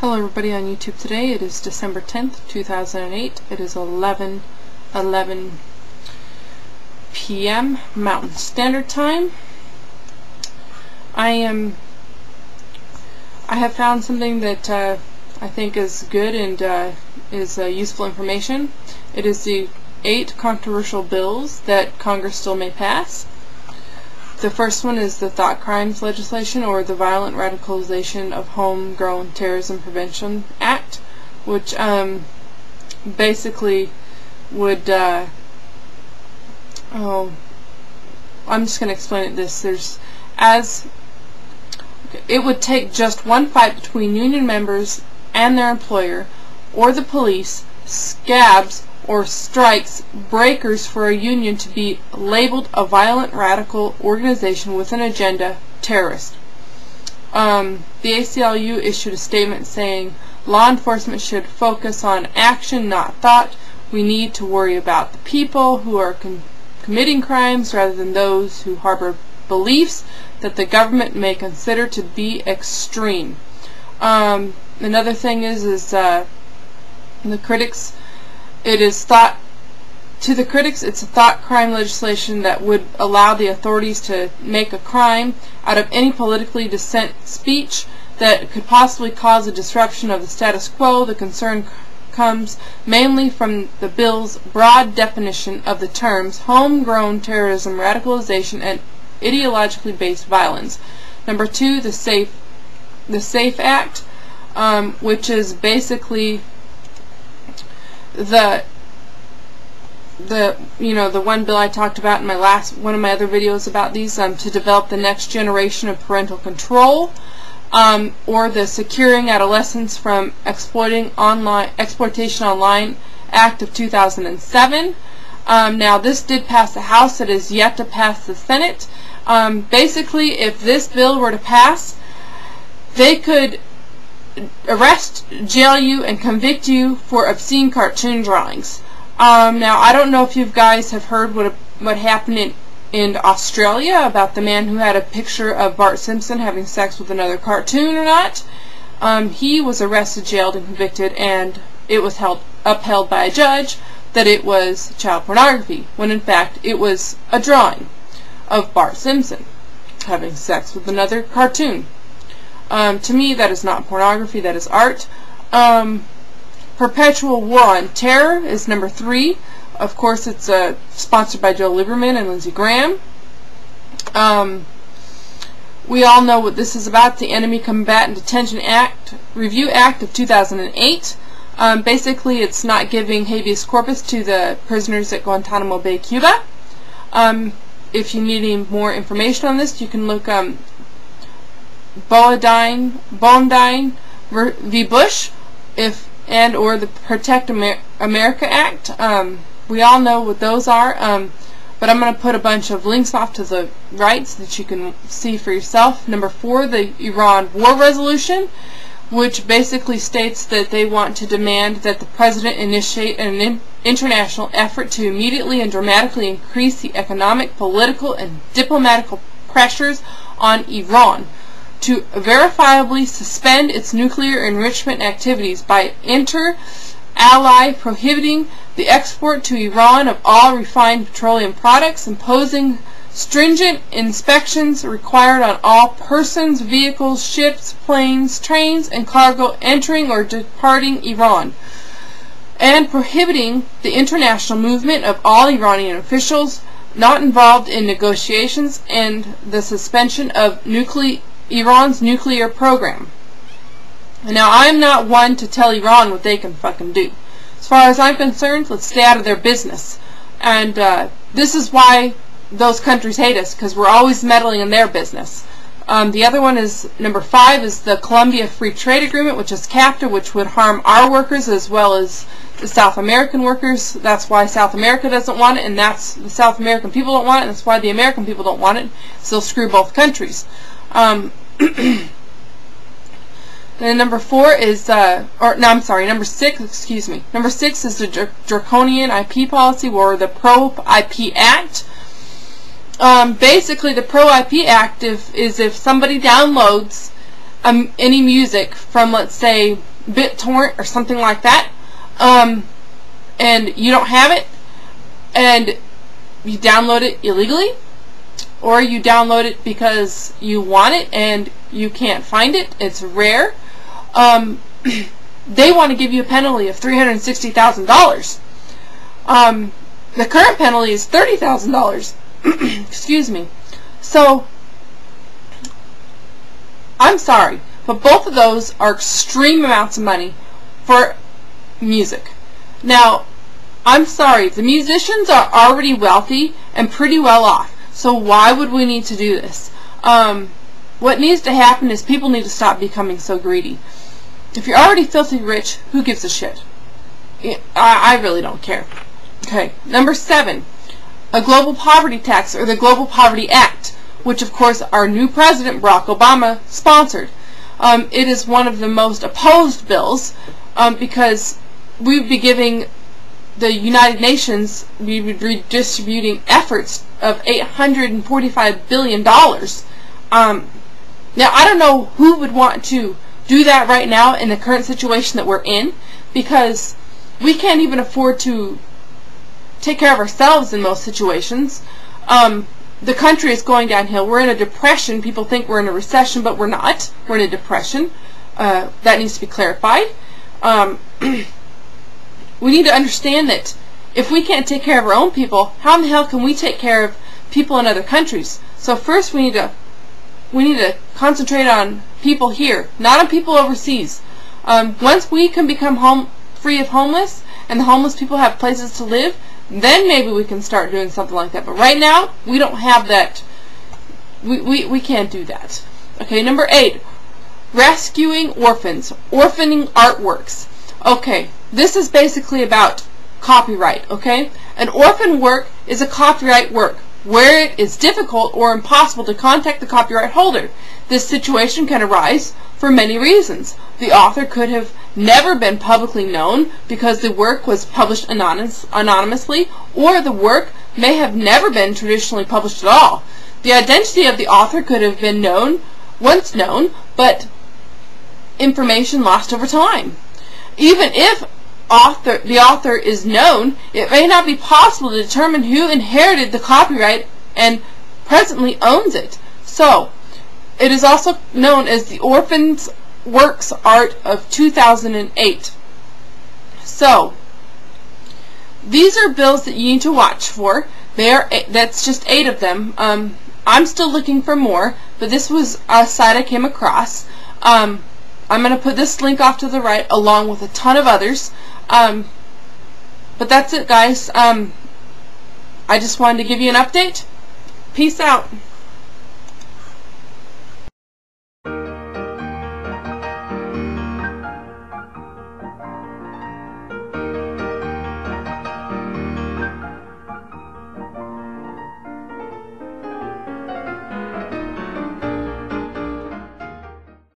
Hello everybody on YouTube today. It is December 10th, 2008. It is 11:11 p.m. Mountain Standard Time. I have found something that I think is good and is useful information. It is the 8 controversial bills that Congress still may pass. The first one is the thought crimes legislation, or the Violent Radicalization of Homegrown Terrorism Prevention Act, which basically would I'm just going to explain it it would take just one fight between union members and their employer, or the police, scabs, or strikes breakers for a union to be labeled a violent radical organization with an agenda, terrorist. The ACLU issued a statement saying law enforcement should focus on action, not thought. We need to worry about the people who are committing crimes rather than those who harbor beliefs that the government may consider to be extreme. Another thing is the critics. It's a thought crime legislation that would allow the authorities to make a crime out of any politically dissent speech that could possibly cause a disruption of the status quo. The concern comes mainly from the bill's broad definition of the terms homegrown terrorism, radicalization, and ideologically based violence. Number 2, the SAFE Act, which is basically the one bill I talked about in one of my other videos about these, to develop the next generation of parental control, or the Securing Adolescents from Exploitation Online Act of 2007. Now this did pass the House. It is yet to pass the Senate. Basically, if this bill were to pass, they could arrest, jail you, and convict you for obscene cartoon drawings. Now, I don't know if you guys have heard what happened in Australia about the man who had a picture of Bart Simpson having sex with another cartoon or not. He was arrested, jailed, and convicted, and it was upheld by a judge that it was child pornography, when in fact it was a drawing of Bart Simpson having sex with another cartoon. To me, that is not pornography, that is art. Perpetual War on Terror is number 3. Of course, it's sponsored by Joe Lieberman and Lindsey Graham. We all know what this is about, the Enemy Combatant Detention Review Act of 2008. Basically, it's not giving habeas corpus to the prisoners at Guantanamo Bay, Cuba. If you need any more information on this, you can look Boumediene v. Bush, or the Protect America Act. We all know what those are, but I'm going to put a bunch of links off to the right so that you can see for yourself. Number 4, the Iran War Resolution, which basically states that they want to demand that the president initiate an international effort to immediately and dramatically increase the economic, political, and diplomatic pressures on Iran to verifiably suspend its nuclear enrichment activities by inter-ally prohibiting the export to Iran of all refined petroleum products, imposing stringent inspections required on all persons, vehicles, ships, planes, trains, and cargo entering or departing Iran, and prohibiting the international movement of all Iranian officials not involved in negotiations, and the suspension of Iran's nuclear program. Now, I'm not one to tell Iran what they can fucking do. As far as I'm concerned, let's stay out of their business. And this is why those countries hate us, because we're always meddling in their business. The other one is, number 5, is the Colombia Free Trade Agreement, which is CAFTA, which would harm our workers as well as the South American workers. That's why South America doesn't want it, and that's the South American people don't want it, and that's why the American people don't want it. So screw both countries. Then number 4 is, number 6, excuse me. Number 6 is the Draconian IP policy, or the Pro-IP Act. Basically, the Pro-IP Act is if somebody downloads any music from, let's say, BitTorrent or something like that, and you don't have it, and you download it illegally, or you download it because you want it and you can't find it, it's rare, they want to give you a penalty of $360,000. The current penalty is $30,000. Excuse me. So, I'm sorry, but both of those are extreme amounts of money for music. Now, I'm sorry, the musicians are already wealthy and pretty well off, so why would we need to do this? What needs to happen is people need to stop becoming so greedy. If you're already filthy rich, who gives a shit? I really don't care. Okay, number 7, a global poverty tax, or the Global Poverty Act, which of course our new president Barack Obama sponsored. It is one of the most opposed bills because we would be giving the United Nations, we would be redistributing efforts of $845 billion. Now, I don't know who would want to do that right now in the current situation that we're in, because we can't even afford to take care of ourselves in most situations. The country is going downhill. We're in a depression. People think we're in a recession, but we're not. We're in a depression. That needs to be clarified. We need to understand that if we can't take care of our own people, how in the hell can we take care of people in other countries? So first we need to concentrate on people here, not on people overseas. Once we can become free of homeless, and the homeless people have places to live, then maybe we can start doing something like that. But right now, we don't have that. We can't do that. Okay, number 8, rescuing orphans, orphaning artworks. Okay, this is basically about copyright, okay? An orphan work is a copyright work where it is difficult or impossible to contact the copyright holder. This situation can arise for many reasons. The author could have never been publicly known because the work was published anonymously, or the work may have never been traditionally published at all. The identity of the author could have been once known, but information lost over time. Even if the author is known, it may not be possible to determine who inherited the copyright and presently owns it. So, it is also known as the Orphans Works Act of 2008. So, these are bills that you need to watch for. That's just 8 of them. I'm still looking for more, but this was a site I came across. I'm going to put this link off to the right along with a ton of others. But that's it, guys. I just wanted to give you an update. Peace out.